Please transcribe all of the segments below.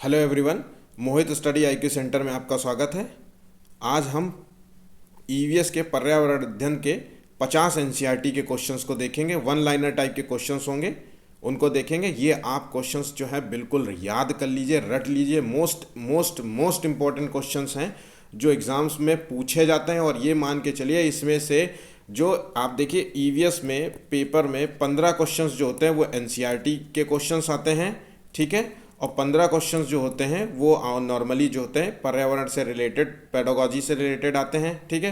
Hello everyone, मोहित study IQ centre में आपका स्वागत है। आज हम ईवीएस के पर्यावरण अध्ययन के 50 एनसीईआरटी के क्वेश्चंस को देखेंगे। वन लाइनर टाइप के क्वेश्चंस होंगे, उनको देखेंगे। ये आप क्वेश्चंस जो है बिल्कुल याद कर लीजिए, रट लीजिए। Most most most important questions हैं जो एग्ज़ाम्स में पूछे जाते हैं। और ये मान के चलिए, इसमें से जो आप देखिए ईवीएस में पेपर में 15 क्वेश्चंस जो होते हैं वो एनसीईआरटी के क्वेश्चंस आते हैं, ठीक है। और 15 क्वेश्चंस जो होते हैं वो नॉर्मली जो होते हैं पर्यावरण से रिलेटेड, पेडागोजी से रिलेटेड आते हैं, ठीक है।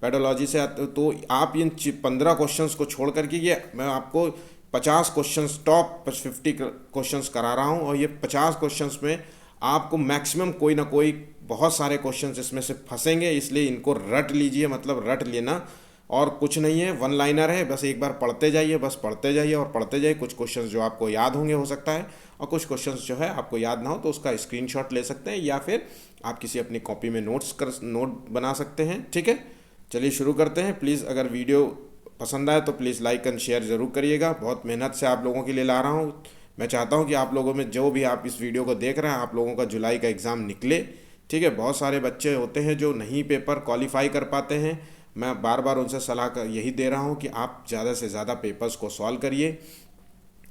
पेडोलॉजी से आते, तो आप इन 15 क्वेश्चंस को छोड़ करके ये मैं आपको 50 क्वेश्चंस, टॉप 50 क्वेश्चंस करा रहा हूँ। और ये 50 क्वेश्चंस में आपको मैक्सिमम कोई ना कोई बहुत सारे क्वेश्चंस इसमें से फंसेंगे, इसलिए इनको रट लीजिए। मतलब रट लेना और कुछ नहीं है, वन लाइनर है। बस एक बार पढ़ते जाइए, बस पढ़ते जाइए और पढ़ते जाइए। कुछ क्वेश्चंस जो आपको याद होंगे हो सकता है, और कुछ क्वेश्चंस जो है आपको याद ना हो तो उसका स्क्रीनशॉट ले सकते हैं, या फिर आप किसी अपनी कॉपी में नोट बना सकते हैं, ठीक है। चलिए शुरू करते हैं। प्लीज़ अगर वीडियो पसंद आए तो प्लीज़ लाइक एंड शेयर ज़रूर करिएगा। बहुत मेहनत से आप लोगों के लिए ला रहा हूँ। मैं चाहता हूँ कि आप लोगों में जो भी आप इस वीडियो को देख रहे हैं, आप लोगों का जुलाई का एग्ज़ाम निकले, ठीक है। बहुत सारे बच्चे होते हैं जो नहीं पेपर क्वालिफाई कर पाते हैं। मैं बार बार उनसे सलाह यही दे रहा हूँ कि आप ज़्यादा से ज़्यादा पेपर्स को सॉल्व करिए।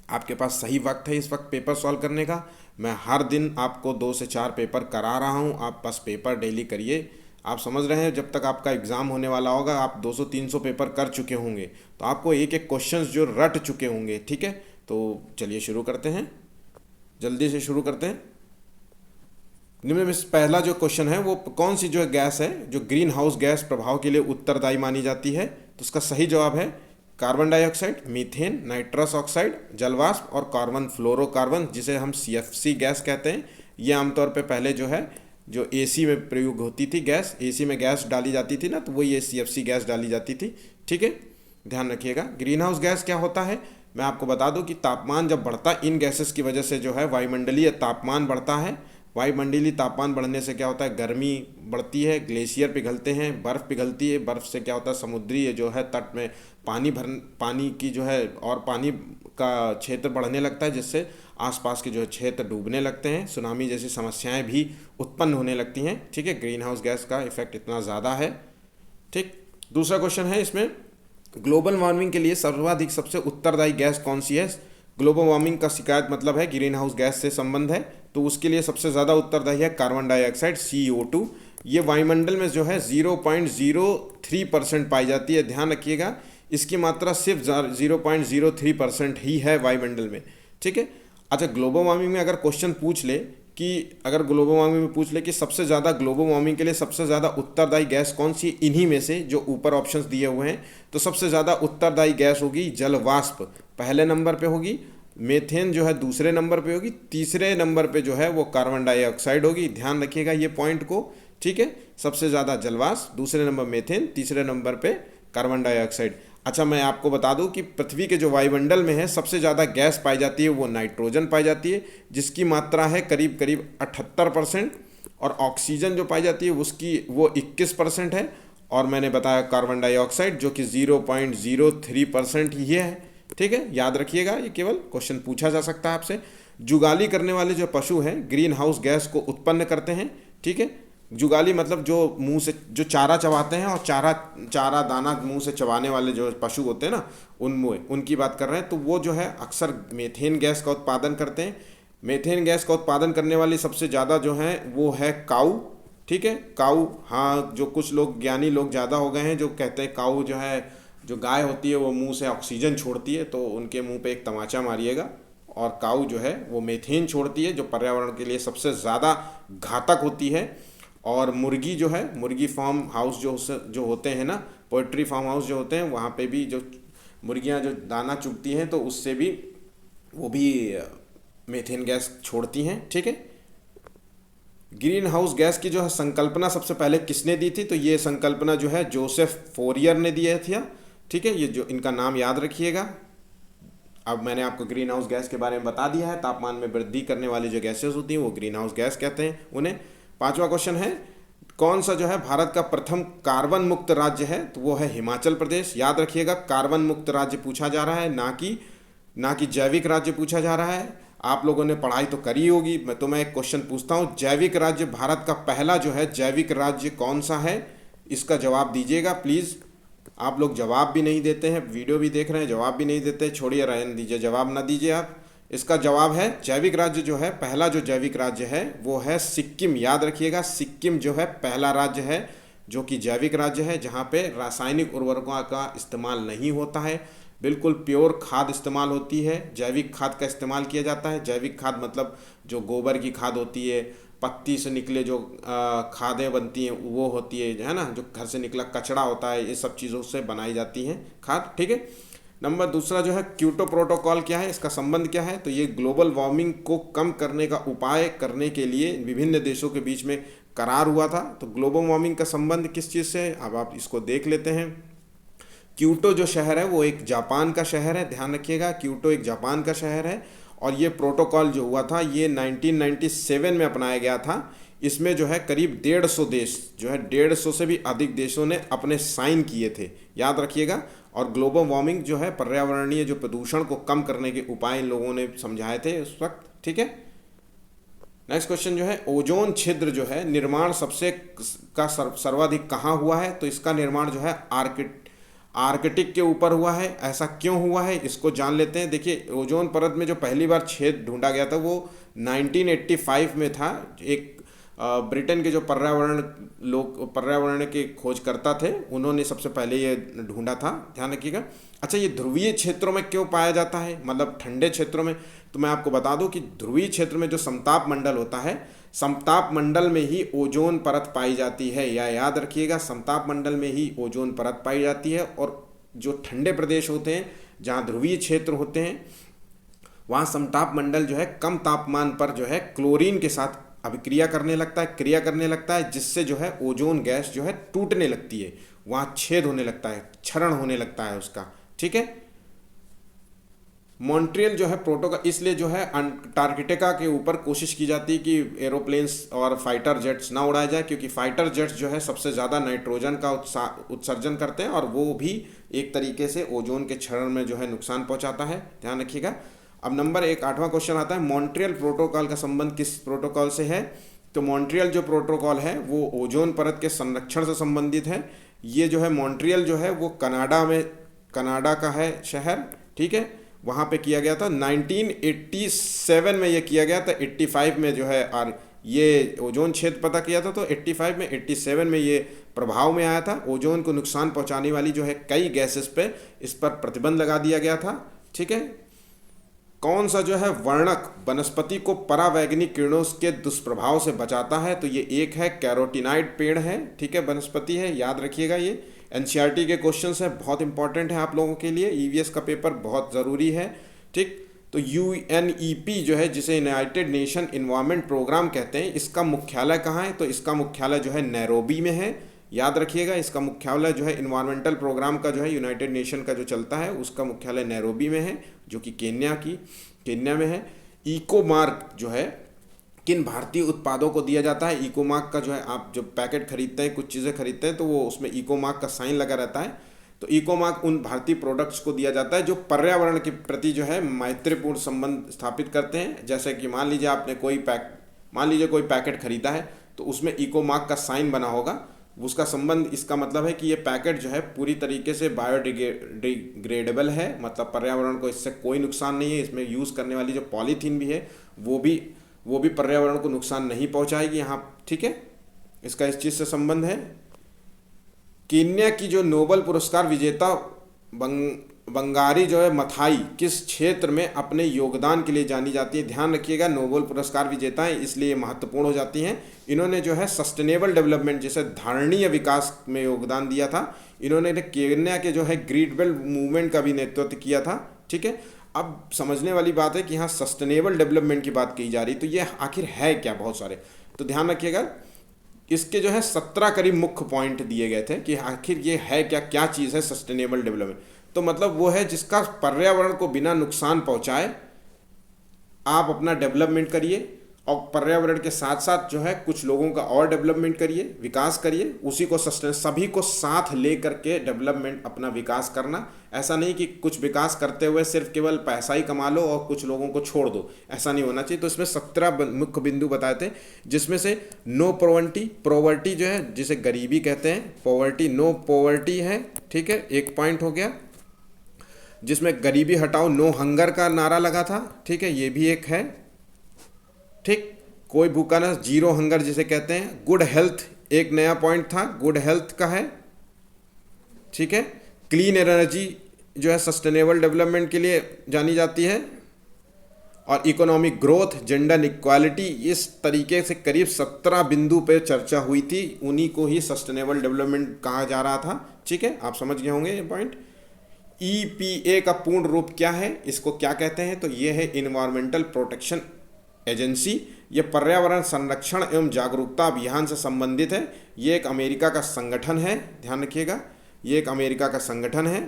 आपके पास सही वक्त है इस वक्त पेपर सॉल्व करने का। मैं हर दिन आपको 2 से 4 पेपर करा रहा हूँ। आप बस पेपर डेली करिए। आप समझ रहे हैं, जब तक आपका एग्ज़ाम होने वाला होगा आप 200-300 पेपर कर चुके होंगे, तो आपको एक एक क्वेश्चंस जो रट चुके होंगे, ठीक है। तो चलिए शुरू करते हैं, जल्दी से शुरू करते हैं। निम्न में से पहला जो क्वेश्चन है वो कौन सी जो गैस है जो ग्रीन हाउस गैस प्रभाव के लिए उत्तरदायी मानी जाती है? तो उसका सही जवाब है carbon dioxide, methane, nitrous oxide, जलवाष्प और कार्बन फ्लोरोकार्बन, जिसे हम सीएफसी गैस कहते हैं। ये आमतौर पे पहले जो है जो एसी में प्रयोग होती थी गैस, एसी में गैस डाली जाती थी ना, तो वो ये सीएफसी गैस डाली जाती थी, ठीक है। ध्यान रखिएगा। ग्रीन हाउस गैस क्या होता है, मैं आपको बता दूं कि तापमान जब बढ़ता है, इन गैसेस की वजह से जो है वायुमंडलीय तापमान बढ़ता है। वायुमंडलीय तापमान बढ़ने से क्या होता है, गर्मी बढ़ती है, ग्लेशियर पिघलते हैं, बर्फ़ पिघलती है। बर्फ़ से क्या होता है, समुद्री जो है तट में पानी की जो है और पानी का क्षेत्र बढ़ने लगता है, जिससे आसपास के जो है क्षेत्र डूबने लगते हैं। सुनामी जैसी समस्याएं भी उत्पन्न होने लगती हैं, ठीक है। ग्रीन हाउस गैस का इफेक्ट इतना ज़्यादा है, ठीक। दूसरा क्वेश्चन है इसमें, ग्लोबल वार्मिंग के लिए सर्वाधिक सबसे उत्तरदायी गैस कौन सी है? ग्लोबल वार्मिंग का शिकायत मतलब है ग्रीन हाउस गैस से संबंध है, तो उसके लिए सबसे ज़्यादा उत्तरदायी है कार्बन डाइऑक्साइड, CO2। ये वायुमंडल में जो है 0.03% पाई जाती है। ध्यान रखिएगा, इसकी मात्रा सिर्फ 0.03% ही है वायुमंडल में, ठीक है। अच्छा, ग्लोबल वार्मिंग में अगर क्वेश्चन पूछ ले कि सबसे ज़्यादा ग्लोबल वार्मिंग के लिए सबसे ज़्यादा उत्तरदायी गैस कौन सी, इन्हीं में से जो ऊपर ऑप्शंस दिए हुए हैं, तो सबसे ज़्यादा उत्तरदायी गैस होगी जलवाष्प, पहले नंबर पे होगी। मेथेन जो है दूसरे नंबर पे होगी। तीसरे नंबर पे जो है वो कार्बन डाइऑक्साइड होगी। ध्यान रखिएगा ये पॉइंट को, ठीक है। सबसे ज़्यादा जलवाष्प, दूसरे नंबर मेथेन, तीसरे नंबर पे कार्बन डाइऑक्साइड। अच्छा, मैं आपको बता दूं कि पृथ्वी के जो वायुमंडल में है सबसे ज़्यादा गैस पाई जाती है वो नाइट्रोजन पाई जाती है, जिसकी मात्रा है करीब करीब 78%। और ऑक्सीजन जो पाई जाती है उसकी वो 21% है। और मैंने बताया कार्बन डाइऑक्साइड जो कि 0.03% ही है, ठीक है। याद रखिएगा, ये केवल क्वेश्चन पूछा जा सकता है आपसे। जुगाली करने वाले जो पशु हैं ग्रीन हाउस गैस को उत्पन्न करते हैं, ठीक है। जुगाली मतलब जो मुंह से जो चारा चबाते हैं और चारा दाना मुंह से चबाने वाले जो पशु होते हैं ना, उनकी बात कर रहे हैं। तो वो जो है अक्सर मीथेन गैस का उत्पादन करते हैं। मीथेन गैस का उत्पादन करने वाली सबसे ज़्यादा जो है वो है काऊ, ठीक है। काऊ, हाँ, जो कुछ लोग ज्ञानी लोग ज़्यादा हो गए हैं जो कहते हैं काऊ जो है, जो गाय होती है वो मुंह से ऑक्सीजन छोड़ती है, तो उनके मुंह पे एक तमाचा मारिएगा। और काऊ जो है वो मीथेन छोड़ती है, जो पर्यावरण के लिए सबसे ज़्यादा घातक होती है। और मुर्गी जो है, मुर्गी फार्म हाउस जो होते हैं ना, पोल्ट्री फार्म हाउस जो होते हैं, वहाँ पे भी जो मुर्गियाँ जो दाना चुगती हैं तो उससे भी वो भी मीथेन गैस छोड़ती हैं, ठीक है। ग्रीन हाउस गैस की जो है संकल्पना सबसे पहले किसने दी थी? तो ये संकल्पना जो है जोसेफ फोरियर ने दिया था, ठीक है। ये जो इनका नाम याद रखिएगा। अब मैंने आपको ग्रीन हाउस गैस के बारे में बता दिया है। तापमान में वृद्धि करने वाली जो गैसेस होती हैं वो ग्रीन हाउस गैस कहते हैं उन्हें। पांचवा क्वेश्चन है, कौन सा जो है भारत का प्रथम कार्बन मुक्त राज्य है? तो वो है हिमाचल प्रदेश। याद रखिएगा, कार्बन मुक्त राज्य पूछा जा रहा है, ना कि जैविक राज्य पूछा जा रहा है। आप लोगों ने पढ़ाई तो करी होगी। मैं एक क्वेश्चन पूछता हूँ, जैविक राज्य भारत का पहला जो है जैविक राज्य कौन सा है? इसका जवाब दीजिएगा प्लीज़। आप लोग जवाब भी नहीं देते हैं, वीडियो भी देख रहे हैं, जवाब भी नहीं देते, छोड़िए, रहने दीजिए, जवाब ना दीजिए आप। इसका जवाब है, जैविक राज्य जो है, पहला जो जैविक राज्य है वो है सिक्किम। याद रखिएगा, सिक्किम जो है पहला राज्य है जो कि जैविक राज्य है, जहाँ पे रासायनिक उर्वरकों का इस्तेमाल नहीं होता है, बिल्कुल प्योर खाद इस्तेमाल होती है, जैविक खाद का इस्तेमाल किया जाता है। जैविक खाद मतलब जो गोबर की खाद होती है, पत्ती से निकले जो खादें बनती हैं वो होती है ना, जो घर से निकला कचरा होता है, ये सब चीज़ों से बनाई जाती हैं खाद, ठीक है। नंबर दूसरा जो है क्योटो प्रोटोकॉल क्या है, इसका संबंध क्या है? तो ये ग्लोबल वार्मिंग को कम करने का उपाय करने के लिए विभिन्न देशों के बीच में करार हुआ था। तो ग्लोबल वार्मिंग का संबंध किस चीज़ से है, अब आप इसको देख लेते हैं। क्योटो जो शहर है वो एक जापान का शहर है, ध्यान रखिएगा, क्योटो एक जापान का शहर है। और ये प्रोटोकॉल जो हुआ था ये 1997 में अपनाया गया था। इसमें जो है करीब 150 देश जो है 150 से भी अधिक देशों ने अपने साइन किए थे, याद रखिएगा। और ग्लोबल वार्मिंग जो है पर्यावरणीय जो प्रदूषण को कम करने के उपाय इन लोगों ने समझाए थे उस वक्त, ठीक है। नेक्स्ट क्वेश्चन जो है, ओजोन छिद्र जो है निर्माण सबसे का सर्वाधिक कहाँ हुआ है? तो इसका निर्माण जो है आर्कटिक के ऊपर हुआ है। ऐसा क्यों हुआ है इसको जान लेते हैं। देखिए, ओजोन परत में जो पहली बार छेद ढूंढा गया था वो 1985 में था। एक ब्रिटेन के जो पर्यावरण के खोजकर्ता थे, उन्होंने सबसे पहले ये ढूंढा था, ध्यान रखिएगा। अच्छा, ये ध्रुवीय क्षेत्रों में क्यों पाया जाता है, मतलब ठंडे क्षेत्रों में? तो मैं आपको बता दूं कि ध्रुवीय क्षेत्र में जो समताप मंडल होता है, समताप मंडल में ही ओजोन परत पाई जाती है, या याद रखिएगा, समताप मंडल में ही ओजोन परत पाई जाती है। और जो ठंडे प्रदेश होते हैं, जहाँ ध्रुवीय क्षेत्र होते हैं, वहाँ समताप मंडल जो है कम तापमान पर जो है क्लोरीन के साथ अभिक्रिया करने लगता है, क्रिया करने लगता है, जिससे जो है ओजोन गैस जो है टूटने लगती है, वहाँ छेद होने लगता है, क्षरण होने लगता है उसका, ठीक है। मॉन्ट्रियल जो है प्रोटोकॉल, इसलिए जो है अंटार्कटिका के ऊपर कोशिश की जाती है कि एरोप्लेन्स और फाइटर जेट्स ना उड़ाए जाए, क्योंकि फाइटर जेट्स जो है सबसे ज़्यादा नाइट्रोजन का उत्सर्जन करते हैं और वो भी एक तरीके से ओजोन के क्षरण में जो है नुकसान पहुंचाता है, ध्यान रखिएगा। अब नंबर 8वां क्वेश्चन आता है, मॉन्ट्रियल प्रोटोकॉल का संबंध किस प्रोटोकॉल से है? तो मॉन्ट्रियल जो प्रोटोकॉल है वो ओजोन परत के संरक्षण से संबंधित है। ये जो है मॉन्ट्रियल जो है वो कनाडा का है शहर, ठीक है, वहाँ पे किया गया था। 1987 में ये किया गया था। 85 में जो है और ये ओजोन क्षेत्र पता किया था, तो 85 में 87 में ये प्रभाव में आया था। ओजोन को नुकसान पहुंचाने वाली जो है कई गैसेस पे इस पर प्रतिबंध लगा दिया गया था, ठीक है। कौन सा जो है वर्णक वनस्पति को परावैंगनिक किरणों के दुष्प्रभाव से बचाता है? तो ये एक है कैरोटीनाइड पेड़ है, ठीक है, वनस्पति है, याद रखिएगा। ये एनसीईआरटी के क्वेश्चंस है, बहुत इंपॉर्टेंट है आप लोगों के लिए, ईवीएस का पेपर बहुत ज़रूरी है, ठीक। तो यूएनईपी जो है, जिसे यूनाइटेड नेशन इन्वायरमेंट प्रोग्राम कहते हैं, इसका मुख्यालय कहाँ है? तो इसका मुख्यालय जो है नैरोबी में है, याद रखिएगा। इसका मुख्यालय जो है इन्वायरमेंटल प्रोग्राम का जो है यूनाइटेड नेशन का जो चलता है उसका मुख्यालय नैरोबी में है, जो कि केन्या में है। इको मार्क जो है किन भारतीय उत्पादों को दिया जाता है? इको मार्क का जो है, आप जब पैकेट खरीदते हैं, कुछ चीज़ें खरीदते हैं, तो वो उसमें इको मार्क का साइन लगा रहता है। तो इको मार्क उन भारतीय प्रोडक्ट्स को दिया जाता है जो पर्यावरण के प्रति जो है मैत्रीपूर्ण संबंध स्थापित करते हैं। जैसे कि मान लीजिए कोई पैकेट खरीदा है, तो उसमें इको मार्क का साइन बना होगा, उसका संबंध, इसका मतलब है कि ये पैकेट जो है पूरी तरीके से बायोडिग्रेडेबल है, मतलब पर्यावरण को इससे कोई नुकसान नहीं है। इसमें यूज़ करने वाली जो पॉलीथीन भी है वो भी पर्यावरण को नुकसान नहीं पहुंचाएगी यहाँ, ठीक है। इसका इस चीज़ से संबंध है। केन्या की जो नोबेल पुरस्कार विजेता बंगारी जो है मथाई किस क्षेत्र में अपने योगदान के लिए जानी जाती है? ध्यान रखिएगा, नोबेल पुरस्कार विजेता हैं इसलिए महत्वपूर्ण हो जाती हैं। इन्होंने जो है सस्टेनेबल डेवलपमेंट, जैसे धारणीय विकास में योगदान दिया था। इन्होंने केन्या के जो है ग्रीन बेल्ट मूवमेंट का भी नेतृत्व किया था, ठीक है। अब समझने वाली बात है कि यहाँ सस्टेनेबल डेवलपमेंट की बात की जा रही, तो ये आखिर है क्या? बहुत सारे, तो ध्यान रखिएगा, इसके जो है 17 करीब मुख्य पॉइंट दिए गए थे कि आखिर ये है क्या चीज़ है सस्टेनेबल डेवलपमेंट। तो मतलब वो है जिसका पर्यावरण को बिना नुकसान पहुंचाए आप अपना डेवलपमेंट करिए और पर्यावरण के साथ साथ जो है कुछ लोगों का और डेवलपमेंट करिए, विकास करिए, उसी को सस्टेन, सभी को साथ ले करके डेवलपमेंट अपना विकास करना। ऐसा नहीं कि कुछ विकास करते हुए सिर्फ केवल पैसा ही कमा लो और कुछ लोगों को छोड़ दो, ऐसा नहीं होना चाहिए। तो इसमें 17 मुख्य बिंदु बताए थे, जिसमें से नो पॉवर्टी, पॉवर्टी जो है जिसे गरीबी कहते हैं, पॉवर्टी, नो पॉवर्टी है, ठीक है, एक पॉइंट हो गया। जिसमें गरीबी हटाओ, नो हंगर का नारा लगा था, ठीक है, ये भी एक है, ठीक। कोई भूखा ना, जीरो हंगर जिसे कहते हैं। गुड हेल्थ एक नया पॉइंट था, गुड हेल्थ का है, ठीक है। क्लीन एनर्जी जो है सस्टेनेबल डेवलपमेंट के लिए जानी जाती है। और इकोनॉमिक ग्रोथ, जेंडर इक्वालिटी, इस तरीके से करीब 17 बिंदु पे चर्चा हुई थी, उन्हीं को ही सस्टेनेबल डेवलपमेंट कहा जा रहा था, ठीक है। आप समझ गए होंगे ये पॉइंट। ईपीए का पूर्ण रूप क्या है, इसको क्या कहते हैं, तो ये है इन्वायरमेंटल प्रोटेक्शन एजेंसी। ये पर्यावरण संरक्षण एवं जागरूकता अभियान से संबंधित है। ये एक अमेरिका का संगठन है, ध्यान रखिएगा, ये एक अमेरिका का संगठन है।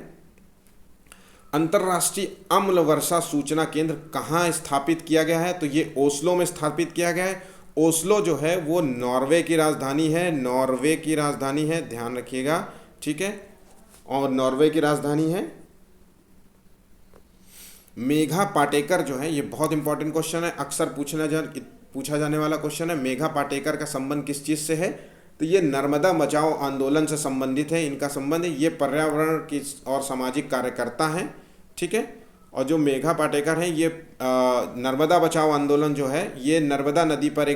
अंतर्राष्ट्रीय अम्ल वर्षा सूचना केंद्र कहाँ स्थापित किया गया है, तो ये ओस्लो में स्थापित किया गया है। ओस्लो जो है वो नॉर्वे की राजधानी है, नॉर्वे की राजधानी है, ध्यान रखिएगा, ठीक है, और नॉर्वे की राजधानी है। मेघा पाटेकर जो है, ये बहुत इंपॉर्टेंट क्वेश्चन है, अक्सर पूछा जाने वाला क्वेश्चन है। मेघा पाटेकर का संबंध किस चीज़ से है, तो ये नर्मदा बचाओ आंदोलन से संबंधित है, इनका संबंध है। ये पर्यावरण की और सामाजिक कार्यकर्ता हैं, ठीक है। और जो मेघा पाटेकर हैं, ये नर्मदा बचाओ आंदोलन जो है, ये नर्मदा नदी पर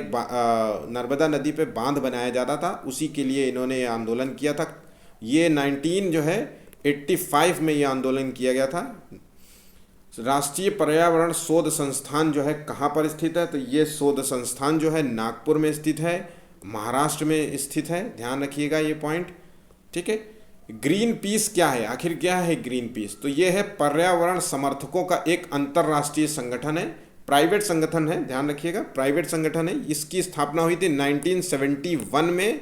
नर्मदा नदी पे बांध बनाया जाता था, उसी के लिए इन्होंने ये आंदोलन किया था। ये 1985 में ये आंदोलन किया गया था। राष्ट्रीय पर्यावरण शोध संस्थान जो है कहाँ पर स्थित है, तो ये शोध संस्थान जो है नागपुर में स्थित है, महाराष्ट्र में स्थित है, ध्यान रखिएगा ये पॉइंट, ठीक है। ग्रीन पीस क्या है, आखिर क्या है ग्रीन पीस, तो ये है पर्यावरण समर्थकों का एक अंतर्राष्ट्रीय संगठन है, प्राइवेट संगठन है, ध्यान रखिएगा, प्राइवेट संगठन है। इसकी स्थापना हुई थी 1971 में,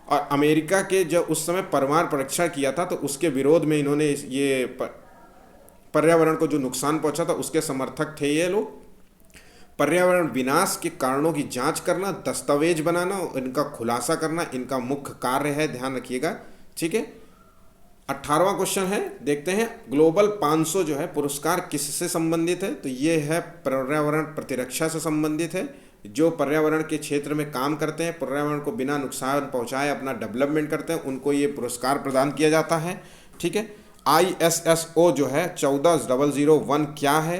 और अमेरिका के जब उस समय परमाणु परीक्षण किया था, तो उसके विरोध में इन्होंने ये पर्यावरण को जो नुकसान पहुंचा था उसके समर्थक थे ये लोग। पर्यावरण विनाश के कारणों की जांच करना, दस्तावेज बनाना और इनका खुलासा करना इनका मुख्य कार्य है, ध्यान रखिएगा, ठीक है। 18वां क्वेश्चन है, देखते हैं। ग्लोबल 500 जो है पुरस्कार किससे संबंधित है, तो ये है पर्यावरण प्रतिरक्षा से संबंधित है। जो पर्यावरण के क्षेत्र में काम करते हैं, पर्यावरण को बिना नुकसान पहुंचाए अपना डेवलपमेंट करते हैं, उनको ये पुरस्कार प्रदान किया जाता है, ठीक है। ISSO जो है 14001 क्या है,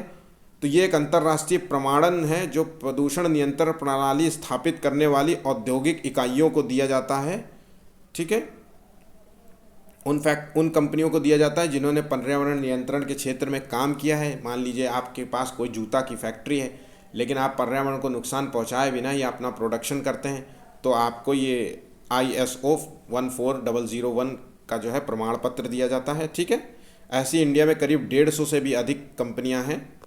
तो ये एक अंतर्राष्ट्रीय प्रमाणन है जो प्रदूषण नियंत्रण प्रणाली स्थापित करने वाली औद्योगिक इकाइयों को दिया जाता है, ठीक है। उन कंपनियों को दिया जाता है जिन्होंने पर्यावरण नियंत्रण के क्षेत्र में काम किया है। मान लीजिए आपके पास कोई जूता की फैक्ट्री है, लेकिन आप पर्यावरण को नुकसान पहुंचाए बिना ही अपना प्रोडक्शन करते हैं, तो आपको ये ISO 14001 का जो है प्रमाण पत्र दिया जाता है, ठीक है। ऐसी इंडिया में करीब 150 से भी अधिक कंपनियां हैं।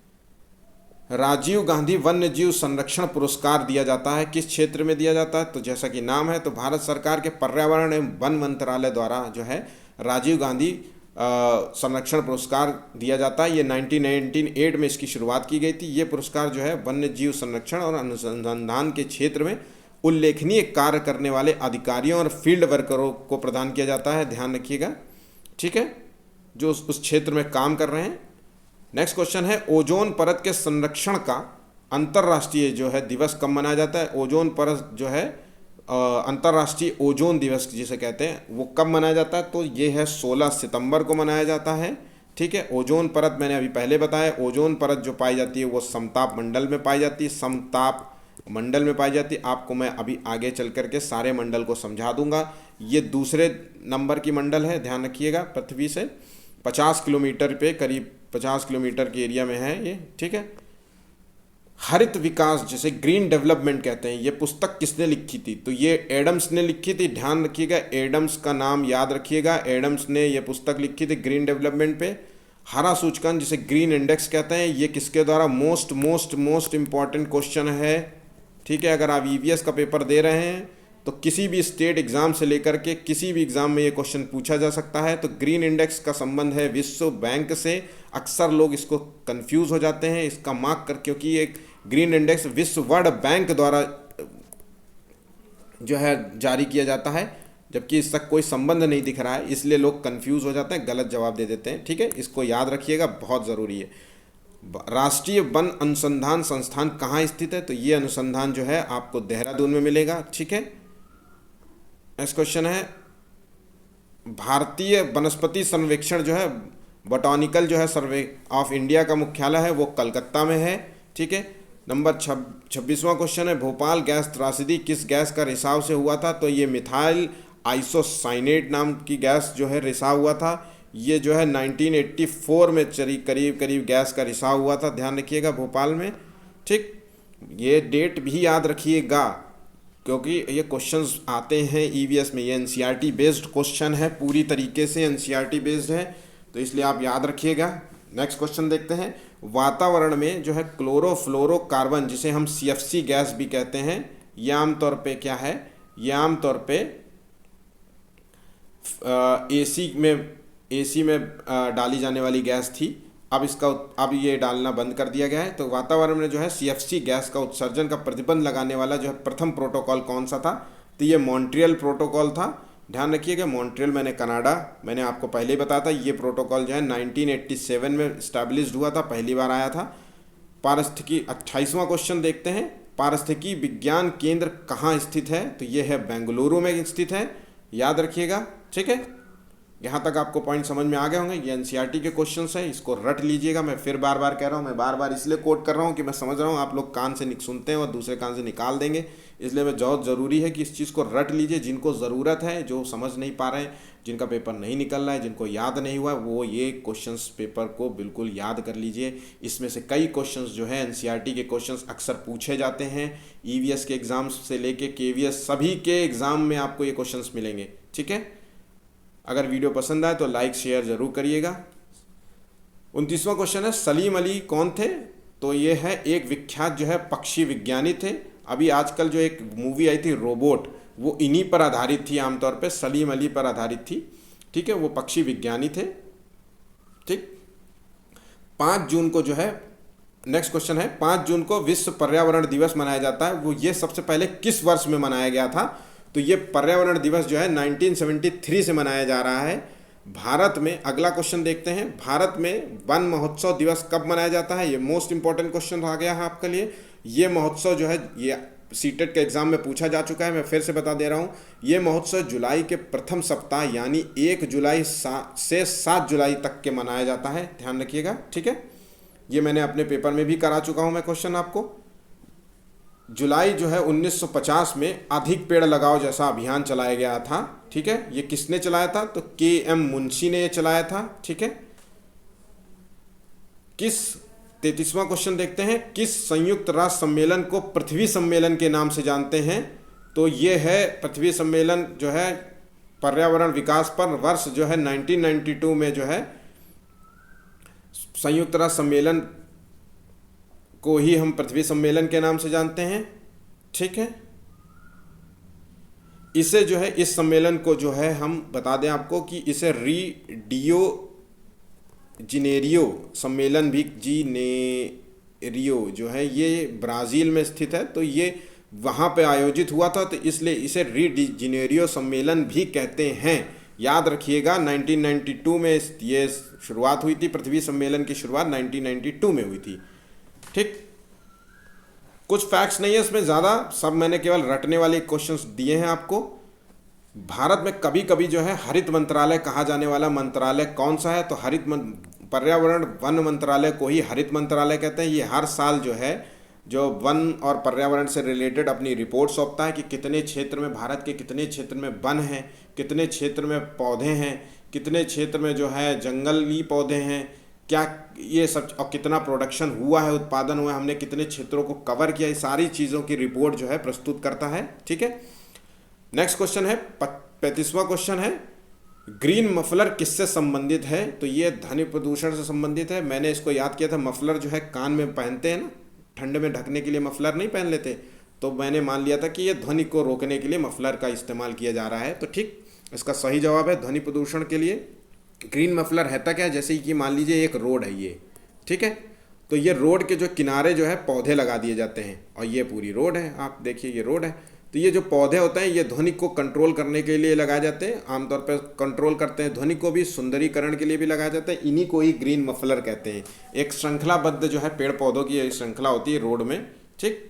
राजीव गांधी वन्य जीव संरक्षण पुरस्कार दिया जाता है, किस क्षेत्र में दिया जाता है, तो जैसा कि नाम है, तो भारत सरकार के पर्यावरण एवं वन मंत्रालय द्वारा जो है राजीव गांधी संरक्षण पुरस्कार दिया जाता है। ये 1998 में इसकी शुरुआत की गई थी। ये पुरस्कार जो है वन्य जीव संरक्षण और अनुसंधान के क्षेत्र में उल्लेखनीय कार्य करने वाले अधिकारियों और फील्ड वर्करों को प्रदान किया जाता है, ध्यान रखिएगा, ठीक है, जो उस क्षेत्र में काम कर रहे हैं। नेक्स्ट क्वेश्चन है, ओजोन परत के संरक्षण का अंतर्राष्ट्रीय जो है दिवस कब मनाया जाता है। ओजोन परत जो है अंतर्राष्ट्रीय ओजोन दिवस जिसे कहते हैं, वो कब मनाया जाता है, तो ये है 16 सितंबर को मनाया जाता है, ठीक है। ओजोन परत मैंने अभी पहले बताया, ओजोन परत जो पाई जाती है वो समताप मंडल में पाई जाती है, समताप मंडल में पाई जाती है। आपको मैं अभी आगे चल करके सारे मंडल को समझा दूंगा। ये दूसरे नंबर की मंडल है, ध्यान रखिएगा, पृथ्वी से 50 किलोमीटर पे, करीब 50 किलोमीटर के एरिया में है ये, ठीक है। हरित विकास जिसे ग्रीन डेवलपमेंट कहते हैं, ये पुस्तक किसने लिखी थी, तो ये एडम्स ने लिखी थी, ध्यान रखिएगा, एडम्स का नाम याद रखिएगा। एडम्स ने ये पुस्तक लिखी थी ग्रीन डेवलपमेंट पे। हरा सूचकांक जिसे ग्रीन इंडेक्स कहते हैं, ये किसके द्वारा, मोस्ट इंपॉर्टेंट क्वेश्चन है, ठीक है। अगर आप EVS का पेपर दे रहे हैं तो किसी भी स्टेट एग्ज़ाम से लेकर के किसी भी एग्ज़ाम में ये क्वेश्चन पूछा जा सकता है। तो ग्रीन इंडेक्स का संबंध है विश्व बैंक से। अक्सर लोग इसको कंफ्यूज हो जाते हैं इसका मार्क कर, क्योंकि एक ग्रीन इंडेक्स विश्व वर्ल्ड बैंक द्वारा जो है जारी किया जाता है, जबकि इसका कोई संबंध नहीं दिख रहा है, इसलिए लोग कंफ्यूज हो जाते हैं, गलत जवाब दे देते हैं। ठीक है, इसको याद रखिएगा, बहुत ज़रूरी है। राष्ट्रीय वन अनुसंधान संस्थान कहाँ स्थित है? तो ये अनुसंधान जो है आपको देहरादून में मिलेगा। ठीक है, नेक्स्ट क्वेश्चन है भारतीय वनस्पति सर्वेक्षण जो है बॉटनिकल जो है सर्वे ऑफ इंडिया का मुख्यालय है वो कलकत्ता में है। ठीक है, नंबर 26वां क्वेश्चन है भोपाल गैस त्रासदी किस गैस का रिसाव से हुआ था? तो ये मिथाइल आइसोसाइनेट नाम की गैस जो है रिसाव हुआ था। ये जो है 1984 में करीब करीब गैस का रिसाव हुआ था, ध्यान रखिएगा भोपाल में। ठीक, ये डेट भी याद रखिएगा क्योंकि ये क्वेश्चंस आते हैं ईवीएस में। ये एनसीईआरटी बेस्ड क्वेश्चन है, पूरी तरीके से एनसीईआरटी बेस्ड है, तो इसलिए आप याद रखिएगा। नेक्स्ट क्वेश्चन देखते हैं वातावरण में जो है क्लोरोफ्लोरोकार्बन जिसे हम सीएफसी गैस भी कहते हैं, यह आमतौर पे क्या है? यह आमतौर पे एसी में डाली जाने वाली गैस थी। अब ये डालना बंद कर दिया गया है। तो वातावरण में जो है सीएफसी गैस का उत्सर्जन का प्रतिबंध लगाने वाला जो है प्रथम प्रोटोकॉल कौन सा था? तो ये मॉन्ट्रियल प्रोटोकॉल था। ध्यान रखिएगा, मॉन्ट्रियल मैंने आपको पहले ही बताया था। ये प्रोटोकॉल जो है 1987 में इस्टेब्लिश्ड हुआ था, पहली बार आया था। पारिस्थितिकी 28वां क्वेश्चन देखते हैं पारिस्थितिकी विज्ञान केंद्र कहाँ स्थित है? तो ये है बेंगलुरु में स्थित है, याद रखिएगा। ठीक है, यहाँ तक आपको पॉइंट समझ में आ गए होंगे। ये एनसीईआरटी के क्वेश्चंस हैं, इसको रट लीजिएगा। मैं फिर बार बार कह रहा हूँ, मैं बार बार इसलिए कोट कर रहा हूँ कि मैं समझ रहा हूँ आप लोग कान से सुनते हैं और दूसरे कान से निकाल देंगे, इसलिए मैं बहुत ज़रूरी है कि इस चीज़ को रट लीजिए। जिनको ज़रूरत है, जो समझ नहीं पा रहे हैं, जिनका पेपर नहीं निकल रहा है, जिनको याद नहीं हुआ, वो ये क्वेश्चंस पेपर को बिल्कुल याद कर लीजिए। इसमें से कई क्वेश्चंस जो है एनसीईआरटी के क्वेश्चंस अक्सर पूछे जाते हैं। ईवीएस के एग्ज़ाम से लेके केवीएस सभी के एग्ज़ाम में आपको ये क्वेश्चंस मिलेंगे। ठीक है, अगर वीडियो पसंद आए तो लाइक शेयर ज़रूर करिएगा। 29वां क्वेश्चन है सलीम अली कौन थे? तो ये है एक विख्यात जो है पक्षी विज्ञानी थे। अभी आजकल जो एक मूवी आई थी रोबोट, वो इन्हीं पर आधारित थी, आमतौर पे सलीम अली पर आधारित थी। ठीक है, वो पक्षी विज्ञानी थे। ठीक, 5 जून को जो है नेक्स्ट क्वेश्चन है 5 जून को विश्व पर्यावरण दिवस मनाया जाता है, वो ये सबसे पहले किस वर्ष में मनाया गया था? तो ये पर्यावरण दिवस जो है 1973 से मनाया जा रहा है भारत में। अगला क्वेश्चन देखते हैं भारत में वन महोत्सव दिवस कब मनाया जाता है? ये मोस्ट इंपॉर्टेंट क्वेश्चन आ गया है आपके लिए। ये महोत्सव जो है ये सीटेट के एग्जाम में पूछा जा चुका है, मैं फिर से बता दे रहा हूँ। ये महोत्सव जुलाई के प्रथम सप्ताह यानी 1 जुलाई से 7 जुलाई तक के मनाया जाता है, ध्यान रखिएगा। ठीक है, ये मैंने अपने पेपर में भी करा चुका हूँ मैं क्वेश्चन आपको। जुलाई जो है 1950 में अधिक पेड़ लगाओ जैसा अभियान चलाया गया था। ठीक है, ये किसने चलाया था? तो के.एम. मुंशी ने ये चलाया था। ठीक है, 33वां क्वेश्चन देखते हैं किस संयुक्त राष्ट्र सम्मेलन को पृथ्वी सम्मेलन के नाम से जानते हैं? तो ये है पृथ्वी सम्मेलन जो है पर्यावरण विकास पर वर्ष जो है 1992 में जो है संयुक्त राष्ट्र सम्मेलन को ही हम पृथ्वी सम्मेलन के नाम से जानते हैं। ठीक है, इसे जो है इस सम्मेलन को जो है हम बता दें आपको कि इसे रियो जिनेरियो सम्मेलन भी जिनेरियो जो है ये ब्राज़ील में स्थित है, तो ये वहाँ पे आयोजित हुआ था, तो इसलिए इसे री जिनेरियो सम्मेलन भी कहते हैं। याद रखिएगा 1992 में ये शुरुआत हुई थी, पृथ्वी सम्मेलन की शुरुआत 1992 में हुई थी। ठीक, कुछ फैक्ट्स नहीं है इसमें ज़्यादा, सब मैंने केवल रटने वाले क्वेश्चंस दिए हैं आपको। भारत में कभी कभी जो है हरित मंत्रालय कहा जाने वाला मंत्रालय कौन सा है? तो पर्यावरण वन मंत्रालय को ही हरित मंत्रालय कहते हैं। ये हर साल जो है जो वन और पर्यावरण से रिलेटेड अपनी रिपोर्ट सौंपता है कि कितने क्षेत्र में, भारत के कितने क्षेत्र में वन हैं, कितने क्षेत्र में पौधे हैं, कितने क्षेत्र में जो है जंगली पौधे हैं, क्या ये सब, और कितना प्रोडक्शन हुआ है, उत्पादन हुआ है, हमने कितने क्षेत्रों को कवर किया, ये सारी चीज़ों की रिपोर्ट जो है प्रस्तुत करता है। ठीक है, नेक्स्ट क्वेश्चन है 35वां क्वेश्चन है ग्रीन मफलर किससे संबंधित है? तो ये ध्वनि प्रदूषण से संबंधित है। मैंने इसको याद किया था, मफलर जो है कान में पहनते हैं ना, ठंड में ढकने के लिए मफलर नहीं पहन लेते, तो मैंने मान लिया था कि ये ध्वनि को रोकने के लिए मफलर का इस्तेमाल किया जा रहा है। तो ठीक, इसका सही जवाब है ध्वनि प्रदूषण के लिए ग्रीन मफलर है। क्या, जैसे कि मान लीजिए एक रोड है ये, ठीक है, तो ये रोड के जो किनारे जो है पौधे लगा दिए जाते हैं, और ये पूरी रोड है, आप देखिए ये रोड है। तो ये जो पौधे होते हैं ये ध्वनि को कंट्रोल करने के लिए लगाए जाते हैं, आमतौर पर कंट्रोल करते हैं, ध्वनि को भी सुंदरीकरण के लिए भी लगाए जाते हैं। इन्हीं को ही ग्रीन मफलर कहते हैं। एक श्रृंखलाबद्ध जो है पेड़ पौधों की श्रृंखला होती है रोड में, ठीक।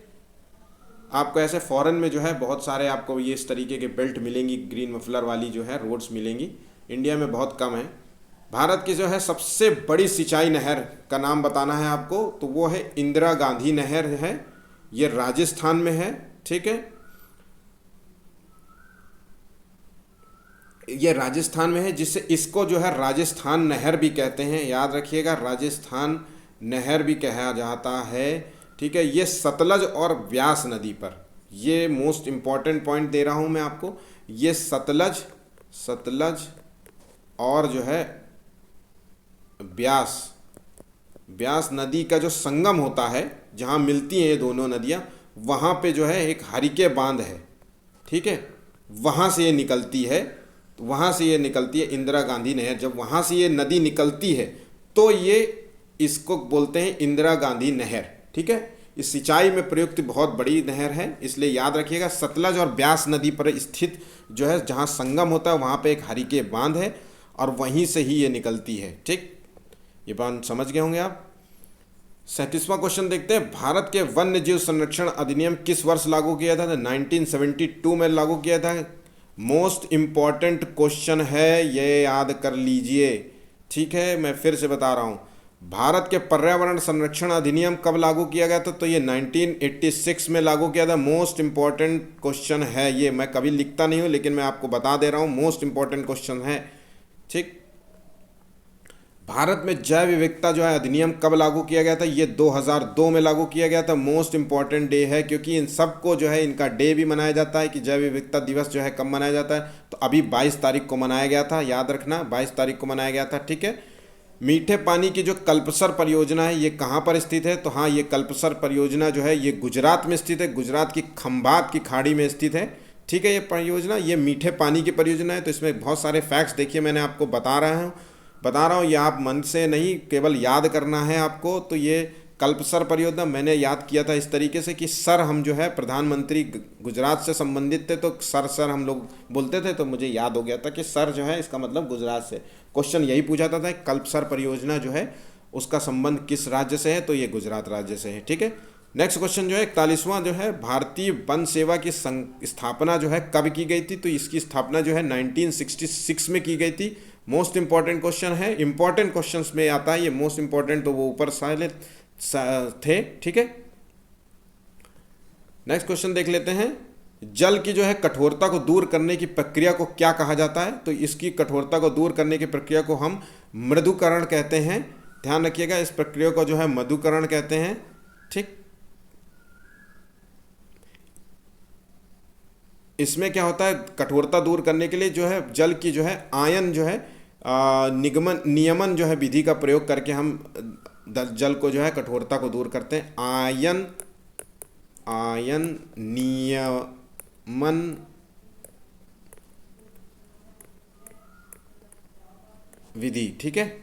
आपको ऐसे फॉरेन में जो है बहुत सारे आपको ये इस तरीके के बेल्ट मिलेंगी, ग्रीन मफलर वाली जो है रोड्स मिलेंगी। इंडिया में बहुत कम है। भारत की जो है सबसे बड़ी सिंचाई नहर का नाम बताना है आपको, तो वो है इंदिरा गांधी नहर है। ये राजस्थान में है, ठीक है। ये राजस्थान में है, जिससे इसको जो है राजस्थान नहर भी कहते हैं, याद रखिएगा, राजस्थान नहर भी कहा जाता है, ठीक है। ये सतलज और व्यास नदी पर, ये मोस्ट इम्पॉर्टेंट पॉइंट दे रहा हूँ मैं आपको, ये सतलज और जो है व्यास नदी का जो संगम होता है, जहाँ मिलती हैं ये दोनों नदियाँ, वहाँ पे जो है एक हरिके बांध है, ठीक है। वहाँ से ये निकलती है, तो वहाँ से ये निकलती है इंदिरा गांधी नहर। जब वहाँ से ये नदी निकलती है तो ये इसको बोलते हैं इंदिरा गांधी नहर, ठीक है। इस सिंचाई में प्रयुक्त बहुत बड़ी नहर है, इसलिए याद रखिएगा सतलज और ब्यास नदी पर स्थित जो है जहाँ संगम होता है वहाँ पे एक हरिके बांध है, और वहीं से ही ये निकलती है, ठीक। ये बात समझ गए होंगे आप। 37वां क्वेश्चन देखते हैं। भारत के वन्य जीव संरक्षण अधिनियम किस वर्ष लागू किया था? 1972 में लागू किया था। मोस्ट इम्पॉर्टेंट क्वेश्चन है, ये याद कर लीजिए, ठीक है। मैं फिर से बता रहा हूँ, भारत के पर्यावरण संरक्षण अधिनियम कब लागू किया गया था? तो ये 1986 में लागू किया था। मोस्ट इम्पॉर्टेंट क्वेश्चन है ये, मैं कभी लिखता नहीं हूँ लेकिन मैं आपको बता दे रहा हूँ, मोस्ट इम्पॉर्टेंट क्वेश्चन है, ठीक। भारत में जैव विविधता जो है अधिनियम कब लागू किया गया था? ये 2002 में लागू किया गया था। मोस्ट इम्पॉर्टेंट डे है, क्योंकि इन सबको जो है इनका डे भी मनाया जाता है कि जैव विविधता दिवस जो है कब मनाया जाता है, तो अभी 22 तारीख को मनाया गया था, याद रखना 22 तारीख को मनाया गया था, ठीक है। मीठे पानी की जो कल्पसर परियोजना है ये कहाँ पर स्थित है? तो हाँ, ये कल्पसर परियोजना जो है ये गुजरात में स्थित है, गुजरात की खंभात की खाड़ी में स्थित है, ठीक है। ये परियोजना ये मीठे पानी की परियोजना है। तो इसमें बहुत सारे फैक्ट्स देखिए मैंने आपको बता रहा हूँ, ये आप मन से नहीं केवल याद करना है आपको। तो ये कल्पसर परियोजना मैंने याद किया था इस तरीके से कि सर, हम जो है प्रधानमंत्री गुजरात से संबंधित थे, तो सर हम लोग बोलते थे, तो मुझे याद हो गया था कि सर जो है इसका मतलब गुजरात से। क्वेश्चन यही पूछा था कल्पसर परियोजना जो है उसका संबंध किस राज्य से है? तो ये गुजरात राज्य से है, ठीक है। नेक्स्ट क्वेश्चन जो है 41वां जो है, भारतीय वन सेवा की स्थापना जो है कब की गई थी? तो इसकी स्थापना जो है 1966 में की गई थी। मोस्ट इंपॉर्टेंट क्वेश्चन है, इंपॉर्टेंट क्वेश्चंस में आता है ये, मोस्ट इंपॉर्टेंट तो वो ऊपर साले थे, ठीक है। नेक्स्ट क्वेश्चन देख लेते हैं। जल की जो है कठोरता को दूर करने की प्रक्रिया को क्या कहा जाता है? तो इसकी कठोरता को दूर करने की प्रक्रिया को हम मृदुकरण कहते हैं। ध्यान रखिएगा, इस प्रक्रिया को जो है मृदुकरण कहते हैं, ठीक। इसमें क्या होता है, कठोरता दूर करने के लिए जो है जल की जो है आयन जो है नियमन जो है विधि का प्रयोग करके हम जल को जो है कठोरता को दूर करते हैं। आयन नियमन विधि, ठीक है,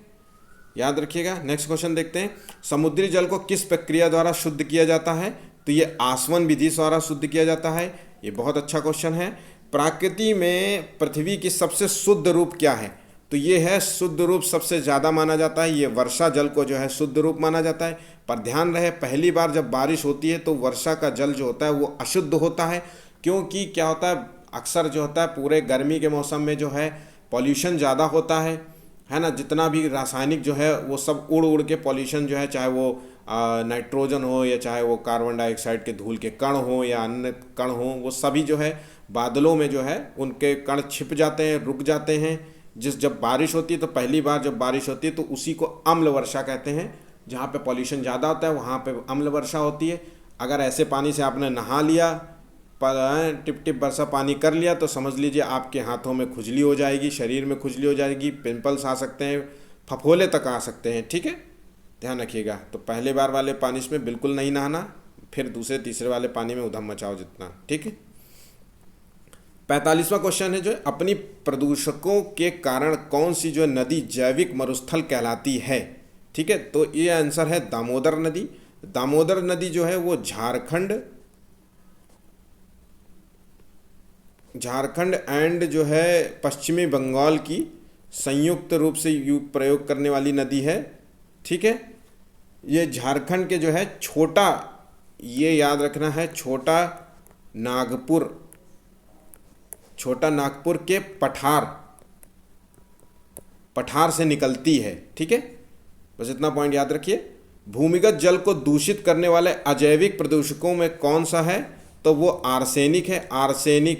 याद रखिएगा। नेक्स्ट क्वेश्चन देखते हैं। समुद्री जल को किस प्रक्रिया द्वारा शुद्ध किया जाता है? तो ये आसवन विधि द्वारा शुद्ध किया जाता है। ये बहुत अच्छा क्वेश्चन है। प्रकृति में पृथ्वी की सबसे शुद्ध रूप क्या है? तो ये है शुद्ध रूप सबसे ज़्यादा माना जाता है, ये वर्षा जल को जो है शुद्ध रूप माना जाता है। पर ध्यान रहे, पहली बार जब बारिश होती है तो वर्षा का जल जो होता है वो अशुद्ध होता है, क्योंकि क्या होता है, अक्सर जो होता है पूरे गर्मी के मौसम में जो है पॉल्यूशन ज़्यादा होता है ना। जितना भी रासायनिक जो है वो सब उड़ उड़ के पॉल्यूशन जो है, चाहे वो नाइट्रोजन हो या चाहे वो कार्बन डाइऑक्साइड के धूल के कण हो या अन्य कण हो, वो सभी जो है बादलों में जो है उनके कण छिप जाते हैं, रुक जाते हैं। जब बारिश होती है तो पहली बार जब बारिश होती है तो उसी को अम्ल वर्षा कहते हैं। जहाँ पे पॉल्यूशन ज़्यादा होता है वहाँ पे अम्ल वर्षा होती है। अगर ऐसे पानी से आपने नहा लिया, पर टिप टिप बरसा पानी कर लिया, तो समझ लीजिए आपके हाथों में खुजली हो जाएगी, शरीर में खुजली हो जाएगी, पिंपल्स आ सकते हैं, फफोले तक आ सकते हैं, ठीक है, ध्यान रखिएगा। तो पहले बार वाले पानी में बिल्कुल नहीं नहाना, फिर दूसरे तीसरे वाले पानी में उधम मचाओ जितना, ठीक है। 45वां क्वेश्चन है जो अपनी प्रदूषकों के कारण कौन सी जो नदी जैविक मरुस्थल कहलाती है? ठीक है, तो ये आंसर है दामोदर नदी। दामोदर नदी जो है वो झारखंड एंड जो है पश्चिमी बंगाल की संयुक्त रूप से प्रयोग करने वाली नदी है। ठीक है, ये झारखंड के जो है छोटा, ये याद रखना है, छोटा नागपुर के पठार से निकलती है। ठीक है, बस इतना पॉइंट याद रखिए। भूमिगत जल को दूषित करने वाले अजैविक प्रदूषकों में कौन सा है, तो वो आर्सेनिक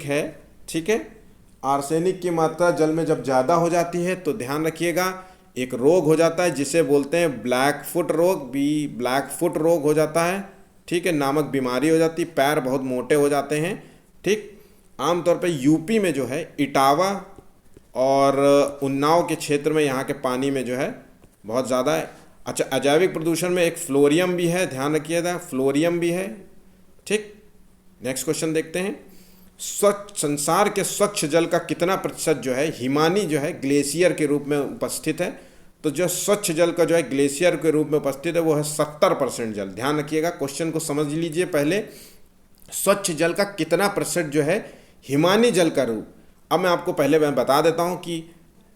है। ठीक है, आर्सेनिक की मात्रा जल में जब ज़्यादा हो जाती है तो ध्यान रखिएगा एक रोग हो जाता है जिसे बोलते हैं ब्लैक फुट रोग हो जाता है। ठीक है, नामक बीमारी हो जाती है, पैर बहुत मोटे हो जाते हैं। ठीक, आमतौर पे यूपी में जो है इटावा और उन्नाव के क्षेत्र में यहाँ के पानी में जो है बहुत ज़्यादा है। अच्छा, अजैविक प्रदूषण में एक फ्लोरियम भी है, ध्यान रखिएगा, फ्लोरियम भी है। ठीक, नेक्स्ट क्वेश्चन देखते हैं। संसार के स्वच्छ जल का कितना प्रतिशत जो है हिमानी जो है ग्लेशियर के रूप में उपस्थित है, तो जो स्वच्छ जल का जो है ग्लेशियर के रूप में उपस्थित है वो है 70% जल। ध्यान रखिएगा, क्वेश्चन को समझ लीजिए पहले, स्वच्छ जल का कितना प्रतिशत जो है हिमानी जल का रूप। अब मैं आपको पहले मैं बता देता हूँ कि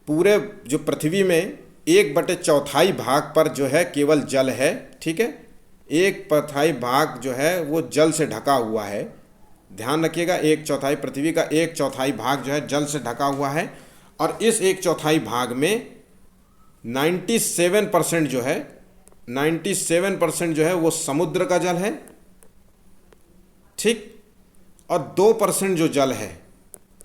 पूरे जो पृथ्वी में 1/4 भाग पर जो है केवल जल है। ठीक है, 1/4 भाग जो है वो जल से ढका हुआ है। ध्यान रखिएगा, 1/4 पृथ्वी का 1/4 भाग जो है जल से ढका हुआ है, और इस 1/4 भाग में 97% जो है वो समुद्र का जल है। ठीक, और 2% जो जल है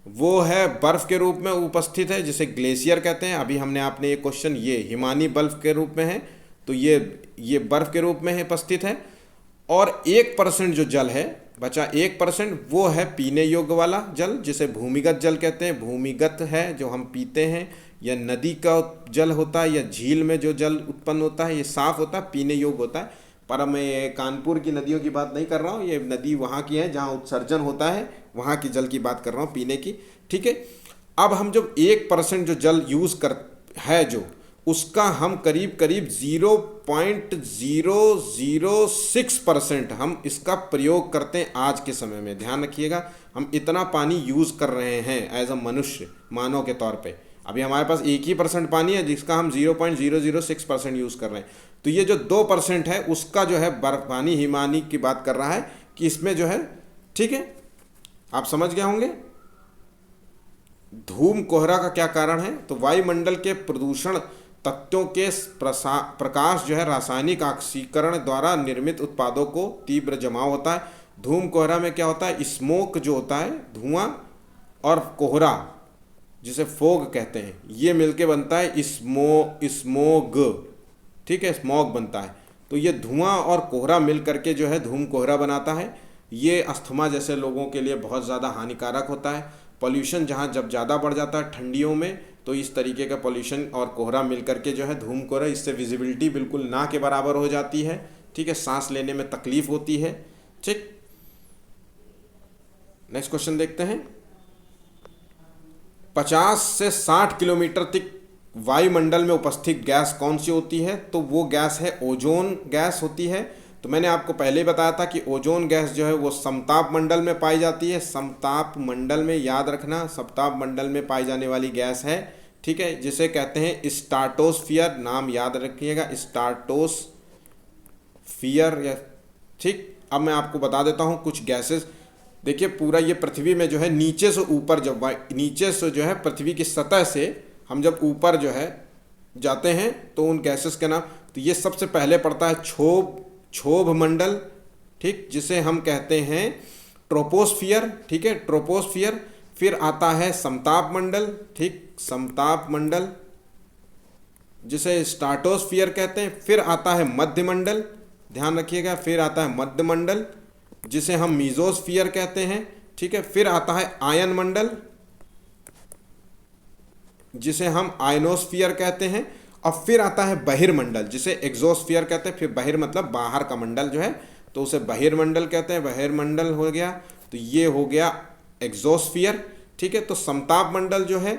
वो है बर्फ के रूप में उपस्थित है जिसे ग्लेशियर कहते हैं। अभी हमने आपने ये क्वेश्चन, ये हिमानी बर्फ के रूप में है, तो ये बर्फ के रूप में है उपस्थित है। और 1% जो जल है बचा, 1% वो है पीने योग्य वाला जल जिसे भूमिगत जल कहते हैं। भूमिगत है जो हम पीते हैं, या नदी का जल होता है, या झील में जो जल उत्पन्न होता है, ये साफ होता है, पीने योग्य होता है। पर मैं ये कानपुर की नदियों की बात नहीं कर रहा हूँ, ये नदी वहाँ की है जहाँ उत्सर्जन होता है, वहाँ की जल की बात कर रहा हूँ, पीने की। ठीक है, अब हम जब 1% जो जल यूज़ कर है जो उसका हम करीब 0.006% हम इसका प्रयोग करते हैं आज के समय में। ध्यान रखिएगा, हम इतना पानी यूज़ कर रहे हैं एज अ मनुष्य, मानव के तौर पे। अभी हमारे पास 1% पानी है जिसका हम 0.006% यूज़ कर रहे हैं। तो ये जो 2% है उसका जो है बर्फानी हिमानी की बात कर रहा है कि इसमें जो है, ठीक है, आप समझ गए होंगे। धूम कोहरा का क्या कारण है, तो वायुमंडल के प्रदूषण तत्वों के प्रकाश जो है रासायनिक ऑक्सीकरण द्वारा निर्मित उत्पादों को तीव्र जमाव होता है। धूम कोहरा में क्या होता है, स्मोक जो होता है, धुआं और कोहरा जिसे फोग कहते हैं, ये मिलके बनता है स्मोग। ठीक है, स्मॉग बनता है। तो ये धुआं और कोहरा मिल करके जो है धूम कोहरा बनाता है। ये अस्थमा जैसे लोगों के लिए बहुत ज़्यादा हानिकारक होता है। पॉल्यूशन जहाँ जब ज़्यादा बढ़ जाता है ठंडियों में, तो इस तरीके का पॉल्यूशन और कोहरा मिल करके जो है धूम कोहरा, इससे विजिबिलिटी बिल्कुल ना के बराबर हो जाती है। ठीक है, सांस लेने में तकलीफ होती है। ठीक, नेक्स्ट क्वेश्चन देखते हैं। 50 से 60 किलोमीटर तक वायुमंडल में उपस्थित गैस कौन सी होती है, तो वो गैस है ओजोन गैस होती है। तो मैंने आपको पहले ही बताया था कि ओजोन गैस जो है वो समताप मंडल में पाई जाती है। समताप मंडल में, याद रखना, समताप मंडल में पाई जाने वाली गैस है। ठीक है, जिसे कहते हैं स्ट्राटोस्फियर, नाम याद रखिएगा, स्ट्राटोस्फियर। या ठीक, अब मैं आपको बता देता हूँ कुछ गैसेस। देखिए, पूरा ये पृथ्वी में जो है नीचे से ऊपर, जब नीचे से जो है पृथ्वी की सतह से हम जब ऊपर जो है जाते हैं तो उन गैसेस के नाम, तो ये सबसे पहले पड़ता है क्षोभ मंडल। ठीक, जिसे हम कहते हैं ट्रोपोस्फियर। ठीक है, ट्रोपोस्फियर। फिर आता है समताप मंडल। ठीक, समताप मंडल जिसे स्ट्राटोस्फियर कहते हैं। फिर आता है मध्य मंडल, ध्यान रखिएगा, फिर आता है मध्य मंडल जिसे हम मीजोस्फियर कहते हैं। ठीक है, फिर आता है आयन मंडल जिसे हम आयनोस्फियर कहते हैं, और फिर आता है बहिर्मंडल जिसे एक्सोस्फियर कहते हैं। फिर बहिर मतलब बाहर का मंडल जो है, तो उसे बहिर्मंडल कहते हैं। बहिर्मंडल हो गया, तो ये हो गया एक्सोस्फियर। ठीक है, तो समताप मंडल जो है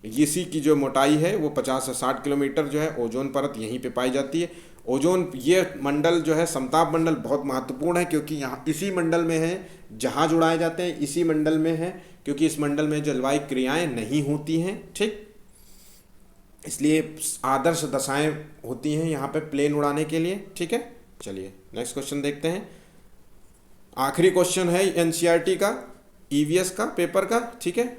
इसी की जो मोटाई है वो 50 से 60 किलोमीटर जो है ओजोन परत यहीं पे पाई जाती है। ओजोन ये मंडल जो है समताप मंडल बहुत महत्वपूर्ण है, क्योंकि यहाँ इसी मंडल में है जहाज उड़ाए जाते हैं, इसी मंडल में है क्योंकि इस मंडल में जलवायु क्रियाएं नहीं होती हैं। ठीक, इसलिए आदर्श दशाएं होती हैं यहाँ पे प्लेन उड़ाने के लिए। ठीक है, चलिए नेक्स्ट क्वेश्चन देखते हैं। आखिरी क्वेश्चन है एनसीईआरटी का, ईवीएस का पेपर का। ठीक है,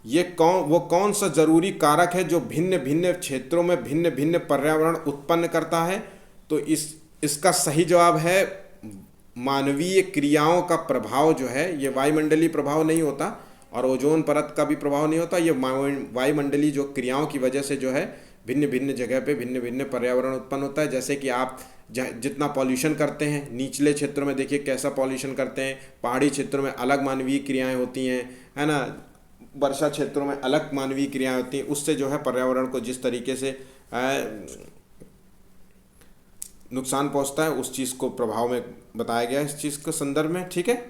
ये कौन सा जरूरी कारक है जो भिन्न भिन्न क्षेत्रों में भिन्न भिन्न पर्यावरण उत्पन्न करता है? तो इसका सही जवाब है मानवीय क्रियाओं का प्रभाव जो है, ये वायुमंडलीय प्रभाव नहीं होता और ओजोन परत का भी प्रभाव नहीं होता। ये वायुमंडलीय जो क्रियाओं की वजह से जो है भिन्न भिन्न जगह पे भिन्न भिन्न पर्यावरण उत्पन्न होता है। जैसे कि आप जितना पॉल्यूशन करते हैं, निचले क्षेत्रों में देखिए कैसा पॉल्यूशन करते हैं, पहाड़ी क्षेत्रों में अलग मानवीय क्रियाएं होती हैं, है ना, वर्षा क्षेत्रों में अलग मानवीय क्रियाएं होती हैं। उससे जो है पर्यावरण को जिस तरीके से नुकसान पहुंचता है उस चीज़ को प्रभाव में बताया गया है इस चीज़ के संदर्भ में। ठीक है,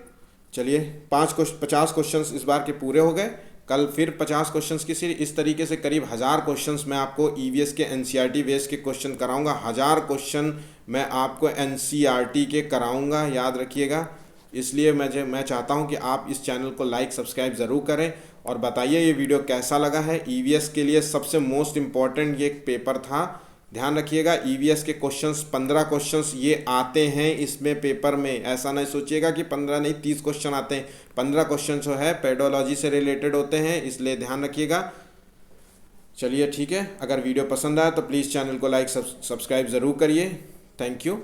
चलिए 50 क्वेश्चंस इस बार के पूरे हो गए। कल फिर 50 क्वेश्चंस की सीरीज, इस तरीके से करीब 1000 क्वेश्चंस मैं आपको ईवीएस के एनसीईआरटी बेस के क्वेश्चन कराऊंगा। 1000 क्वेश्चन मैं आपको एनसीईआरटी के कराऊंगा, याद रखिएगा। इसलिए मैं चाहता हूं कि आप इस चैनल को लाइक सब्सक्राइब ज़रूर करें और बताइए ये वीडियो कैसा लगा है। ईवीएस के लिए सबसे मोस्ट इम्पॉर्टेंट ये पेपर था, ध्यान रखिएगा। ईवीएस के क्वेश्चंस 15 क्वेश्चंस ये आते हैं इसमें पेपर में, ऐसा नहीं सोचिएगा कि 15 नहीं 30 क्वेश्चन आते हैं। 15 क्वेश्चन जो है पेडोलॉजी से रिलेटेड होते हैं, इसलिए ध्यान रखिएगा। चलिए ठीक है, अगर वीडियो पसंद आया तो प्लीज़ चैनल को लाइक सब्सक्राइब ज़रूर करिए। Thank you.